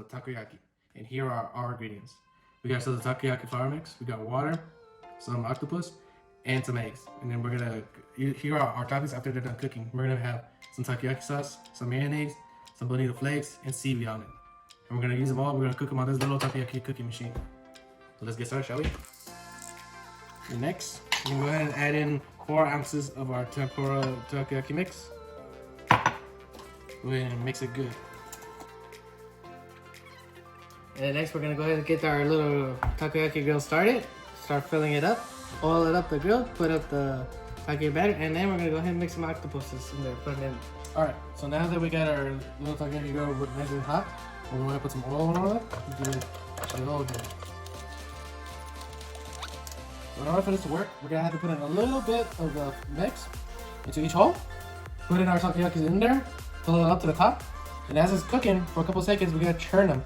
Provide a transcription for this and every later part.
takoyaki. And here are our ingredients. We got the takoyaki flour mix, we got water, some octopus, and some eggs. And then we're gonna, here are our toppings after they're done cooking. We're gonna have some takoyaki sauce, some mayonnaise, some bonito flakes, and seaweed on it. And we're gonna use them all, we're gonna cook them on this little takoyaki cooking machine. So let's get started, shall we? And next, we're gonna go ahead and add in 4 ounces of our tempura takoyaki mix. Go ahead and mix it good. And next we're gonna go ahead and get our little takoyaki grill started. Start filling it up, oil it up the grill, put up the takoyaki batter, and then we're gonna go ahead and mix some octopuses in there, put them in. Alright, so now that we got our little takoyaki grill nice and hot, we're gonna put some oil on it, give it a little bit. So in order for this to work, we're gonna have to put in a little bit of the mix into each hole, put in our takoyakis in there, fill it up to the top, and as it's cooking for a couple seconds, we're gonna churn them.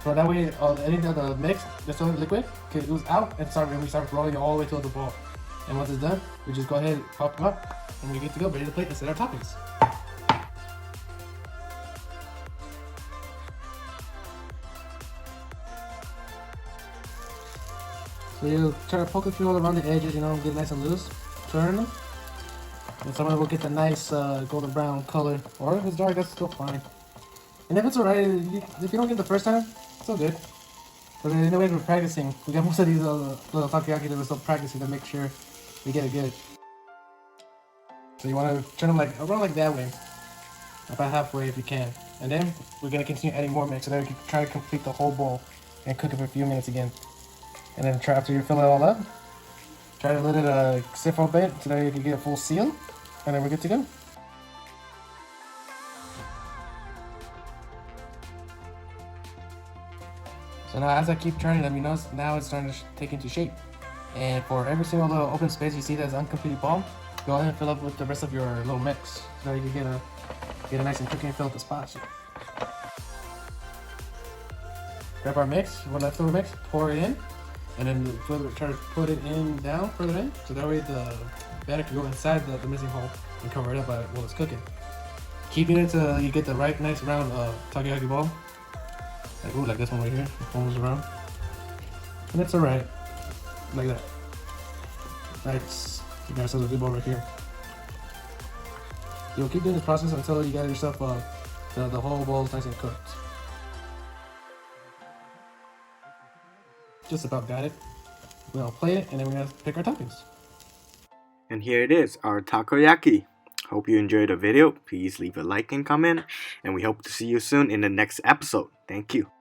So that way, anything of the mix, the solid liquid, can ooze out and we start rolling it all the way to the ball. And once it's done, we just go ahead, pop them up, and we're good to go, ready to plate and set our toppings. So you try to poke a few all around the edges, you know, get nice and loose. Turn them. And some of it will get the nice golden brown color. Or if it's dark, that's still fine. And if it's alright, if you don't get it the first time, it's all good. But anyway, we're practicing. We got most of these little takoyaki that we're still practicing to make sure we get it good. So you want to turn them like around like that way. About halfway if you can. And then we're going to continue adding more mix so that we can try to complete the whole bowl and cook it for a few minutes again. And then try after you fill it all up, try to let it sit for a bit so that you can get a full seal, and then we're good to go. So now as I keep turning them, you notice now it's starting to take into shape. And for every single little open space you see that's uncompleted ball, go ahead and fill up with the rest of your little mix so that you can get a nice and cooking filled spots. Grab our mix, one leftover mix, pour it in. And then try to put it in down further in, so that way the batter can go inside the missing hole and cover it up while it's cooking. Keeping it till you get the right nice round takoyaki ball. Like this one right here, almost around. And it's alright. Like that. Nice. You got yourself a good ball right here. You'll keep doing this process until you got yourself the whole ball nice and cooked. Just about got it. We're gonna plate it and then we're gonna pick our toppings. And here it is, our takoyaki. Hope you enjoyed the video. Please leave a like and comment. And we hope to see you soon in the next episode. Thank you.